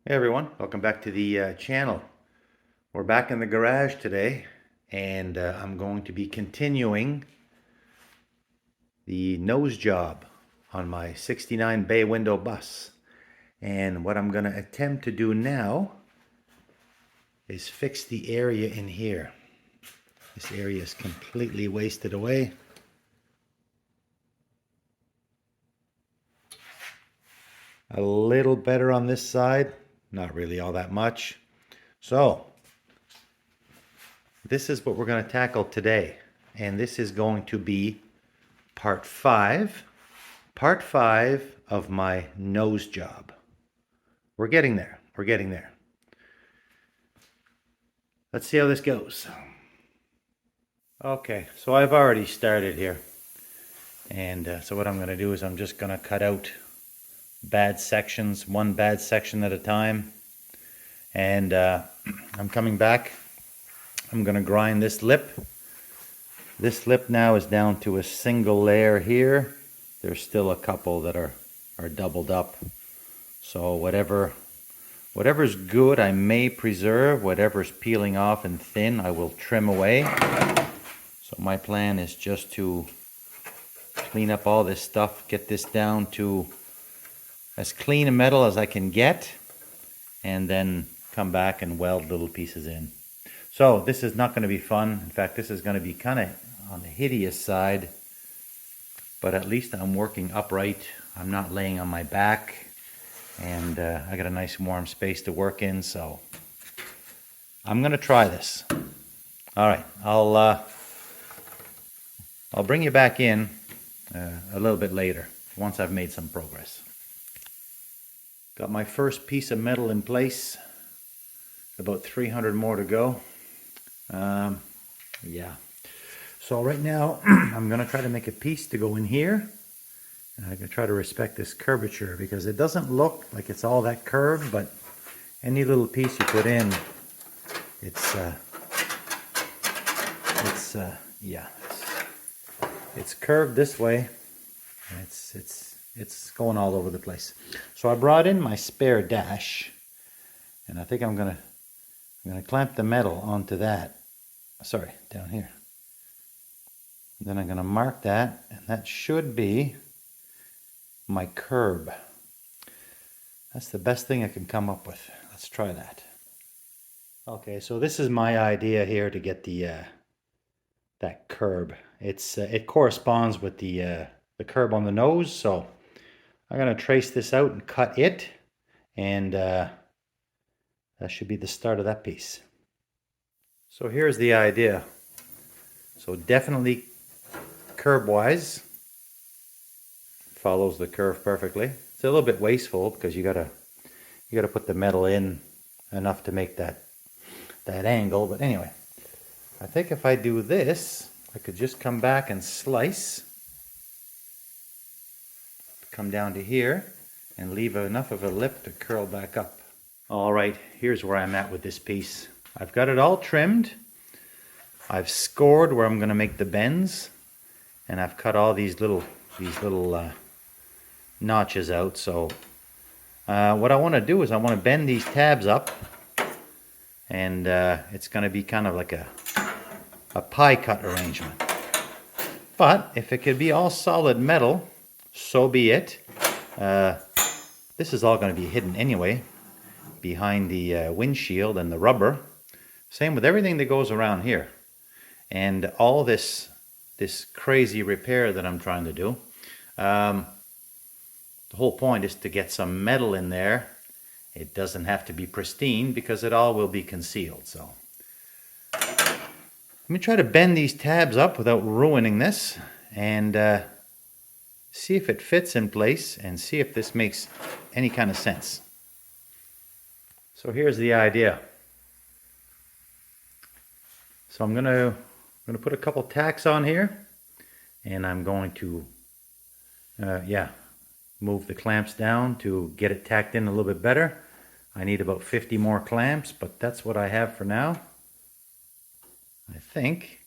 Hey everyone, welcome back to the channel. We're back in the garage today, and I'm going to be continuing the nose job on my 69 bay window bus. And what I'm going to attempt to do now is fix the area in here. This area is completely wasted away. A little better on this side, not really all that much. So this is what we're going to tackle today, and this is going to be part 5 of my nose job. We're getting there. Let's see how this goes. Okay, so I've already started here, and so what I'm going to do is I'm just going to cut out bad sections, one bad section at a time, and I'm coming back. I'm going to grind this lip. This lip now is down to a single layer here. There's still a couple that are doubled up. So whatever's good I may preserve. Whatever's peeling off and thin I will trim away. So my plan is just to clean up all this stuff, get this down to as clean a metal as I can get, and then come back and weld little pieces in. So this is not going to be fun. In fact, this is going to be kind of on the hideous side, but at least I'm working upright. I'm not laying on my back, and I got a nice warm space to work in, so I'm going to try this. All right, I'll bring you back in a little bit later once I've made some progress. Got my first piece of metal in place. About 300 more to go. Yeah. So right now I'm going to try to make a piece to go in here. And I'm going to try to respect this curvature because it doesn't look like it's all that curved, but any little piece you put in, it's curved this way. And it's going all over the place. So I brought in my spare dash, and I think I'm gonna clamp the metal onto that. Sorry, down here. Then I'm gonna mark that, and that should be my curb. That's the best thing I can come up with. Let's try that. Okay, so this is my idea here to get the that curb. It corresponds with the curb on the nose, so I'm gonna trace this out and cut it, and that should be the start of that piece. So here's the idea. So definitely curb-wise, follows the curve perfectly. It's a little bit wasteful because you gotta put the metal in enough to make that angle. But anyway, I think if I do this, I could just come back and slice, come down to here, and leave enough of a lip to curl back up. All right, here's where I'm at with this piece. I've got it all trimmed. I've scored where I'm going to make the bends, and I've cut all these little notches out. So what I want to do is I want to bend these tabs up, and it's going to be kind of like a pie cut arrangement. But if it could be all solid metal, so be it. This is all going to be hidden anyway behind the windshield and the rubber. Same with everything that goes around here. And all this crazy repair that I'm trying to do. The whole point is to get some metal in there. It doesn't have to be pristine because it all will be concealed. So let me try to bend these tabs up without ruining this, and see if it fits in place and see if this makes any kind of sense. So here's the idea. So I'm gonna put a couple tacks on here, and I'm going to move the clamps down to get it tacked in a little bit better. I need about 50 more clamps, but that's what I have for now. I think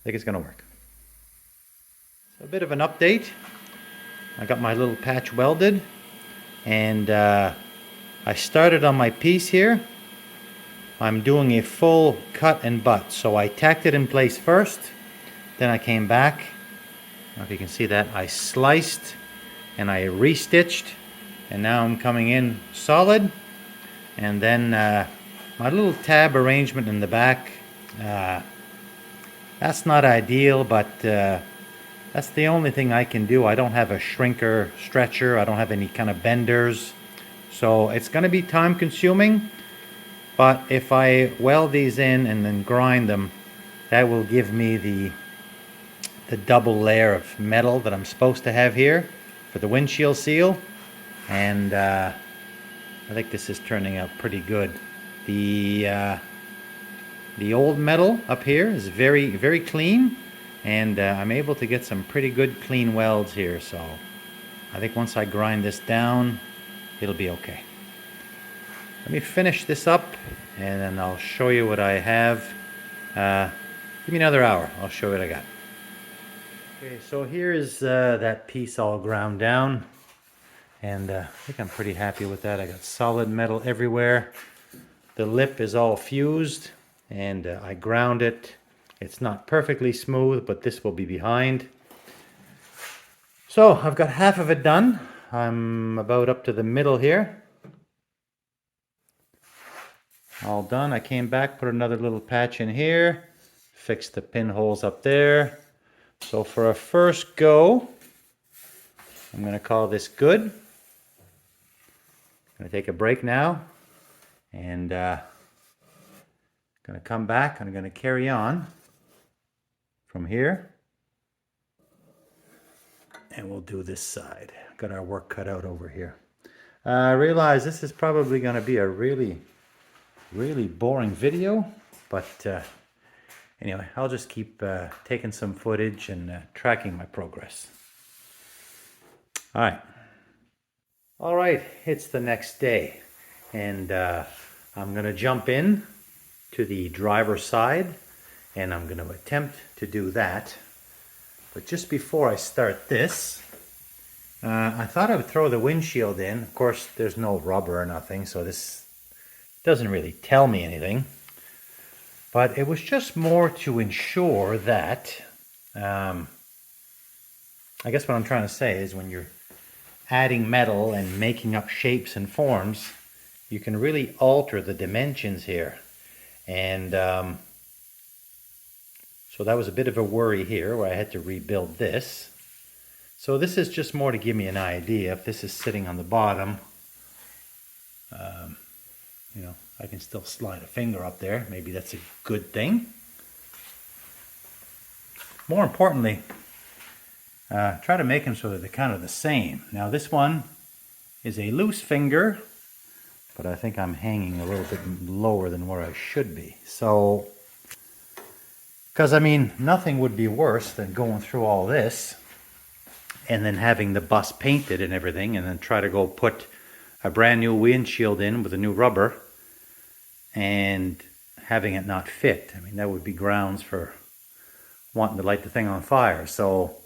it's gonna work. So a bit of an update. I got my little patch welded, and I started on my piece here. I'm doing a full cut and butt. So I tacked it in place first, then I came back. I don't know if you can see that. I sliced and I restitched, and now I'm coming in solid. And then my little tab arrangement in the back, that's not ideal, but that's the only thing I can do. I don't have a shrinker stretcher. I don't have any kind of benders. So it's going to be time consuming. But if I weld these in and then grind them, that will give me the double layer of metal that I'm supposed to have here for the windshield seal. And I think this is turning out pretty good. The old metal up here is very, very clean, and I'm able to get some pretty good clean welds here. So I think once I grind this down, it'll be okay. Let me finish this up, and then I'll show you what I have. Give me another hour. I'll show you what I got. Okay, so here's that piece all ground down, and I think I'm pretty happy with that. I got solid metal everywhere. The lip is all fused, and I ground it. It's not perfectly smooth, but this will be behind. So I've got half of it done. I'm about up to the middle here. All done. I came back, put another little patch in here, fixed the pinholes up there. So for a first go, I'm going to call this good. I'm going to take a break now, and going to come back. I'm going to carry on from here, and we'll do this side. Got our work cut out over here. I realize this is probably going to be a really boring video, but anyway, I'll just keep taking some footage and tracking my progress. All right, it's the next day, and I'm going to jump in to the driver's side, and I'm going to attempt to do that. But just before I start this, I thought I would throw the windshield in. Of course, there's no rubber or nothing, so this doesn't really tell me anything. But it was just more to ensure that, I guess what I'm trying to say is when you're adding metal and making up shapes and forms, you can really alter the dimensions here. And so that was a bit of a worry here where I had to rebuild this. So this is just more to give me an idea. If this is sitting on the bottom, you know, I can still slide a finger up there. Maybe that's a good thing. More importantly, try to make them so that they're kind of the same. Now this one is a loose finger, but I think I'm hanging a little bit lower than where I should be. So, because I mean, nothing would be worse than going through all this and then having the bus painted and everything, and then try to go put a brand new windshield in with a new rubber and having it not fit. I mean, that would be grounds for wanting to light the thing on fire. So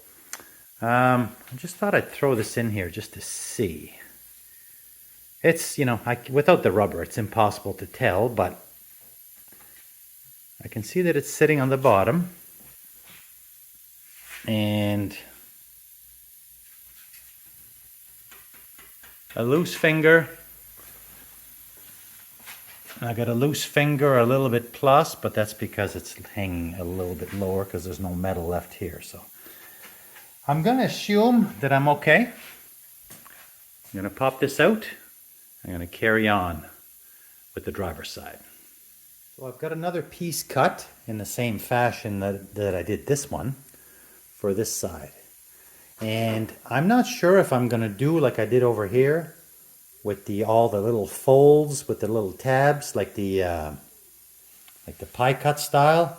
I just thought I'd throw this in here just to see. It's, you know, without the rubber, it's impossible to tell, but I can see that it's sitting on the bottom. And a loose finger. I got a loose finger a little bit plus, but that's because it's hanging a little bit lower because there's no metal left here. So I'm going to assume that I'm okay. I'm going to pop this out. I'm going to carry on with the driver's side. So I've got another piece cut in the same fashion that I did this one for this side. And I'm not sure if I'm going to do like I did over here with all the little folds with the little tabs, like the pie cut style.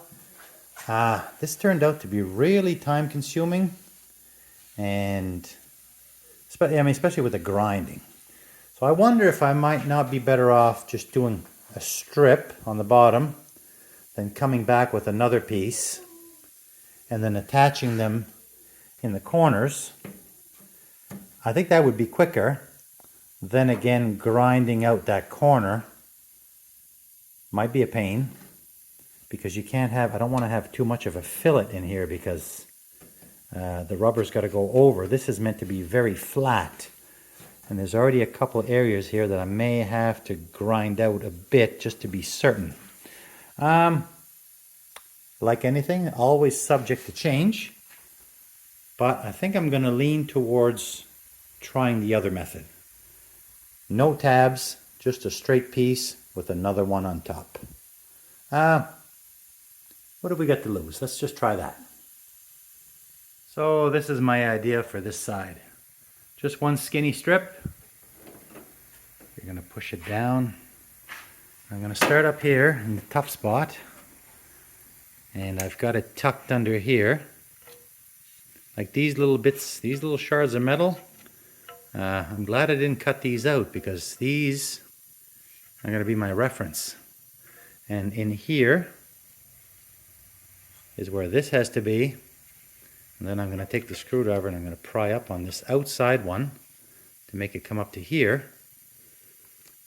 This turned out to be really time consuming, and especially with the grinding. So I wonder if I might not be better off just doing a strip on the bottom, then coming back with another piece, and then attaching them in the corners, I think that would be quicker. Then again, grinding out that corner might be a pain, because you can't have, I don't want to have too much of a fillet in here, because the rubber's got to go over. This is meant to be very flat. And there's already a couple of areas here that I may have to grind out a bit just to be certain. Like anything, always subject to change. But I think I'm going to lean towards trying the other method. No tabs, just a straight piece with another one on top. What have we got to lose? Let's just try that. So this is my idea for this side. Just one skinny strip. You're going to push it down. I'm going to start up here in the tough spot. And I've got it tucked under here. Like these little bits, these little shards of metal. I'm glad I didn't cut these out, because these are going to be my reference. And in here is where this has to be. And then I'm going to take the screwdriver and I'm going to pry up on this outside one to make it come up to here.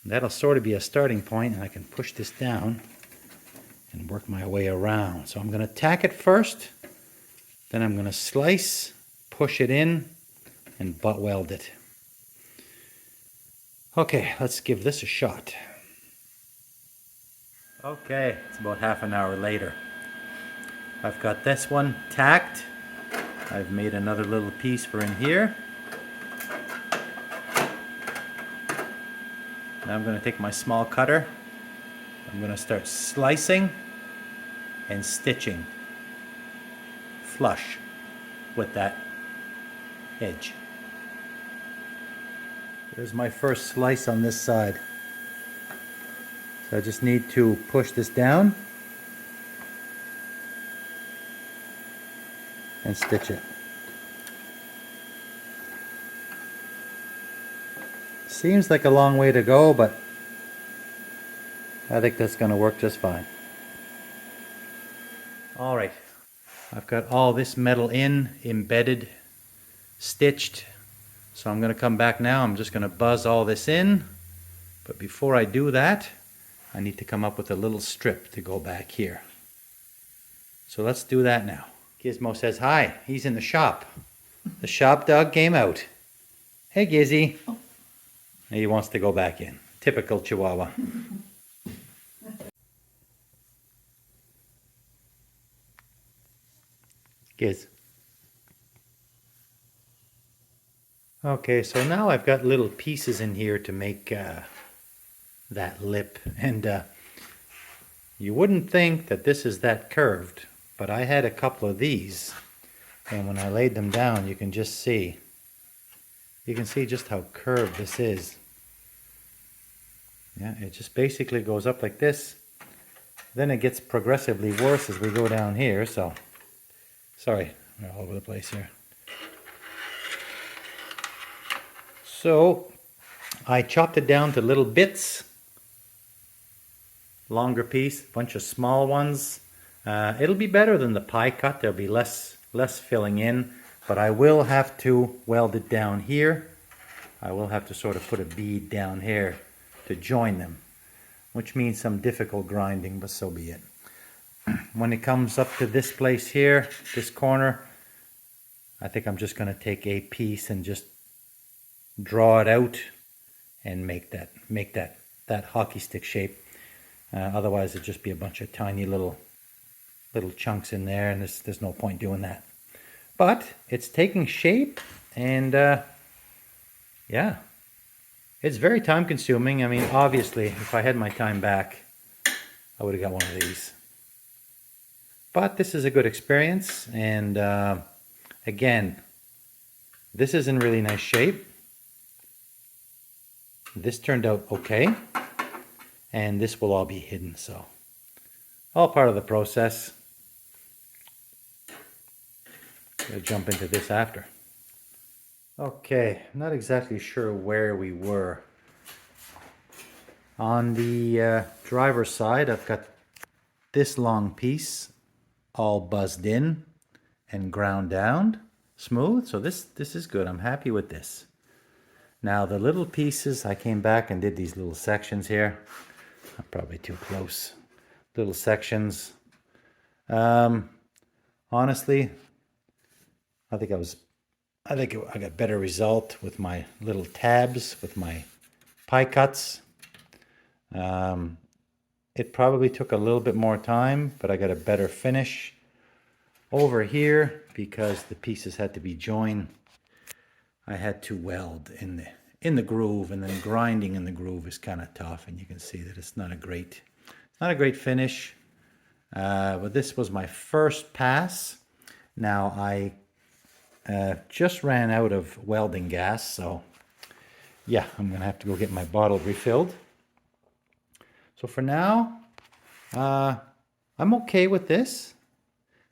And that'll sort of be a starting point, and I can push this down and work my way around. So I'm going to tack it first, then I'm going to slice, push it in, and butt weld it. Okay, let's give this a shot. Okay, it's about half an hour later. I've got this one tacked. I've made another little piece for in here. Now I'm going to take my small cutter. I'm going to start slicing and stitching flush with that edge. There's my first slice on this side. So I just need to push this down and stitch it. Seems like a long way to go, but I think that's going to work just fine. Alright, I've got all this metal embedded, stitched. So I'm going to come back now. I'm just going to buzz all this in. But before I do that, I need to come up with a little strip to go back here. So let's do that now. Gizmo says hi. He's in the shop. The shop dog came out. Hey, Gizzy. He wants to go back in. Typical Chihuahua. Giz. Okay, so now I've got little pieces in here to make that lip. And you wouldn't think that this is that curved, but I had a couple of these. And when I laid them down, you can just see. You can see just how curved this is. Yeah, it just basically goes up like this. Then it gets progressively worse as we go down here, so... Sorry, we're all over the place here. So, I chopped it down to little bits. Longer piece, bunch of small ones. It'll be better than the pie cut. There'll be less filling in. But I will have to weld it down here. I will have to sort of put a bead down here to join them, which means some difficult grinding, but so be it. When it comes up to this place here, this corner, I think I'm just going to take a piece and just draw it out and make that hockey stick shape. Otherwise it'd just be a bunch of tiny little chunks in there, and there's no point doing that. But it's taking shape, and yeah, it's very time consuming. I mean, obviously, if I had my time back, I would have got one of these. But this is a good experience, and again, this is in really nice shape. This turned out okay, and this will all be hidden, so all part of the process. We'll jump into this after. Okay, not exactly sure where we were. On the driver's side, I've got this long piece all buzzed in and ground down smooth. So this is good. I'm happy with this. Now the little pieces, I came back and did these little sections here. I'm probably too close. Little sections. Honestly, I think I got better result with my little tabs, with my pie cuts. It probably took a little bit more time, but I got a better finish over here because the pieces had to be joined. I had to weld in the groove, and then grinding in the groove is kind of tough, and you can see that it's not a great finish. But this was my first pass. Now I just ran out of welding gas, so yeah, I'm gonna have to go get my bottle refilled. So for now, I'm okay with this.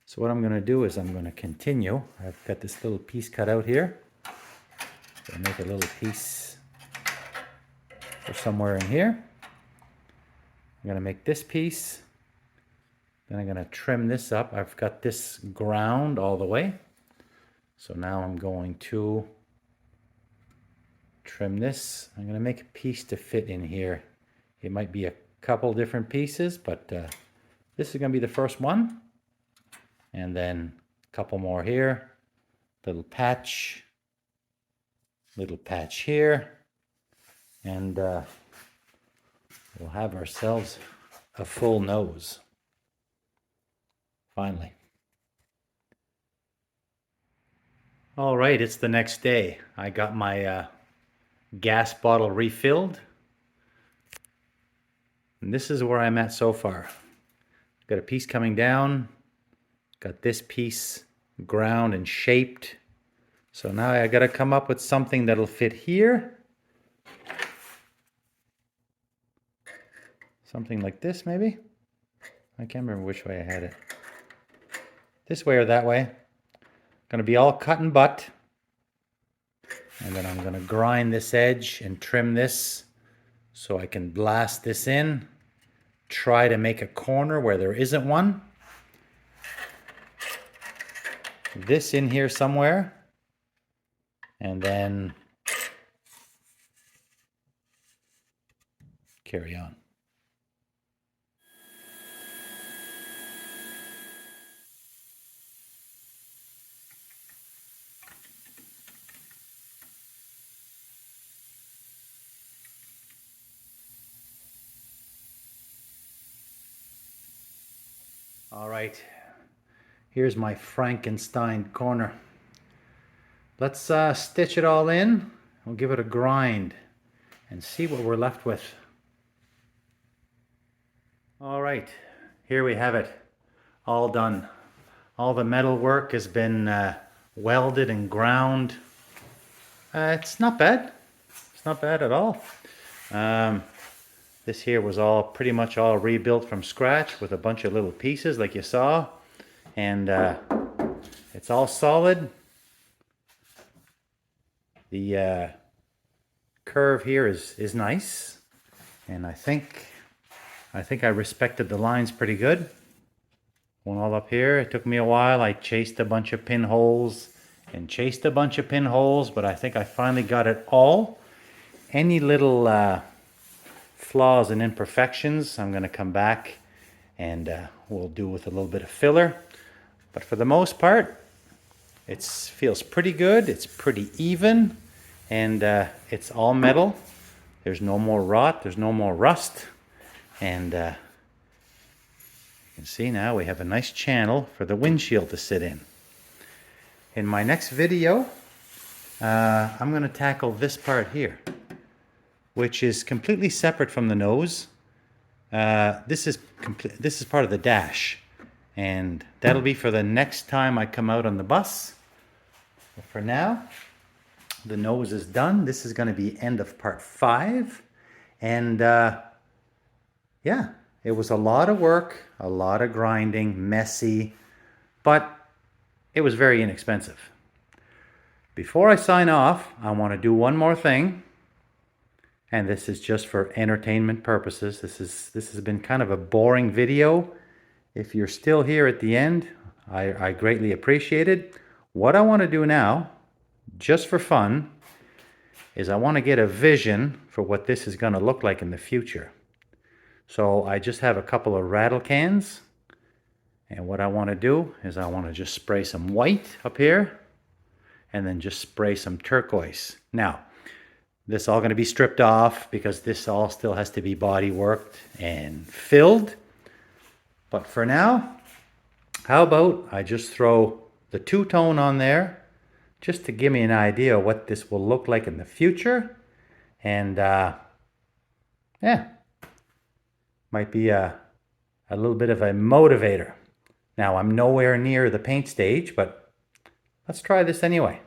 So what I'm gonna do is I'm gonna continue. I've got this little piece cut out here. I'll make a little piece for somewhere in here. I'm gonna make this piece. Then I'm gonna trim this up. I've got this ground all the way. So now I'm going to trim this. I'm gonna make a piece to fit in here. It might be a couple different pieces, but this is gonna be the first one. And then a couple more here. Little patch here. And we'll have ourselves a full nose. Finally. All right, it's the next day. I got my gas bottle refilled. And this is where I'm at so far. Got a piece coming down. Got this piece ground and shaped. So now I got to come up with something that'll fit here. Something like this maybe. I can't remember which way I had it. This way or that way. Going to be all cut and butt. And then I'm going to grind this edge and trim this so I can blast this in. Try to make a corner where there isn't one. This in here somewhere. And then carry on. All right, here's my Frankenstein corner. Let's stitch it all in. We'll give it a grind and see what we're left with. All right, here we have it, all done. All the metal work has been welded and ground. It's not bad. It's not bad at all. This here was all pretty much all rebuilt from scratch with a bunch of little pieces like you saw. And it's all solid. The curve here is nice. And I think I respected the lines pretty good. One all up here. It took me a while. I chased a bunch of pinholes and chased a bunch of pinholes, but I think I finally got it all. Any little flaws and imperfections, I'm going to come back and we'll do with a little bit of filler. But for the most part, it feels pretty good. It's pretty even, and it's all metal. There's no more rot. There's no more rust. And you can see now we have a nice channel for the windshield to sit in. In my next video, I'm going to tackle this part here, which is completely separate from the nose. This is part of the dash, and that'll be for the next time I come out on the bus. But for now, the nose is done. This is going to be end of part 5, and yeah, it was a lot of work, a lot of grinding, messy, but it was very inexpensive. Before I sign off, I want to do one more thing. And this is just for entertainment purposes. This has been kind of a boring video. If you're still here at the end, I greatly appreciate it. What I want to do now, just for fun, is I want to get a vision for what this is going to look like in the future. So I just have a couple of rattle cans, and what I want to do is I want to just spray some white up here and then just spray some turquoise. Now, this is all going to be stripped off because this all still has to be body worked and filled. But for now, how about I just throw the two-tone on there just to give me an idea of what this will look like in the future. And yeah, might be a little bit of a motivator. Now, I'm nowhere near the paint stage, but let's try this anyway.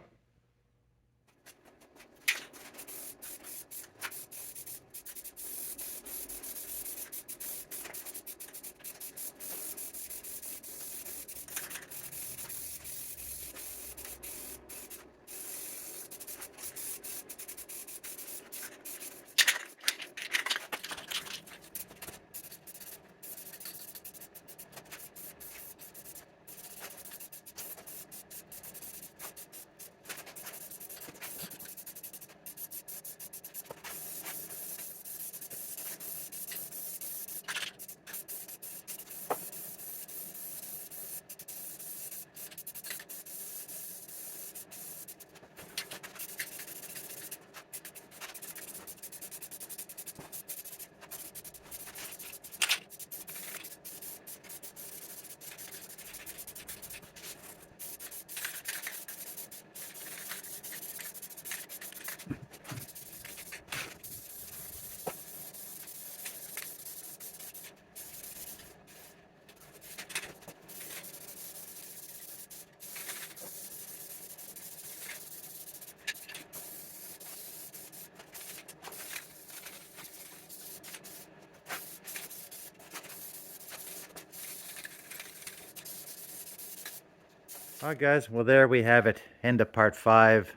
All right, guys, well, there we have it. End of part 5.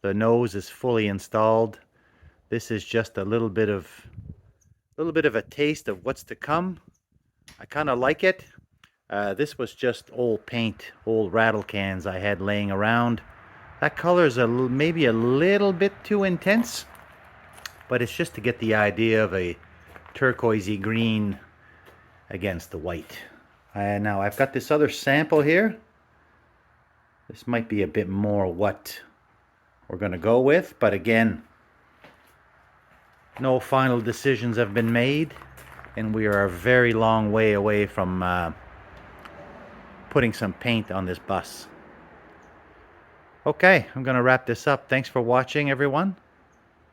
The nose is fully installed. This is just a little bit of a taste of what's to come. I kind of like it. This was just old paint, old rattle cans I had laying around. That color is maybe a little bit too intense, but it's just to get the idea of a turquoisey green against the white. Now I've got this other sample here. This might be a bit more what we're going to go with, but again, no final decisions have been made, and we are a very long way away from putting some paint on this bus. Okay, I'm going to wrap this up. Thanks for watching, everyone.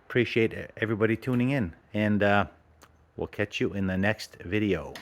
Appreciate everybody tuning in, and we'll catch you in the next video.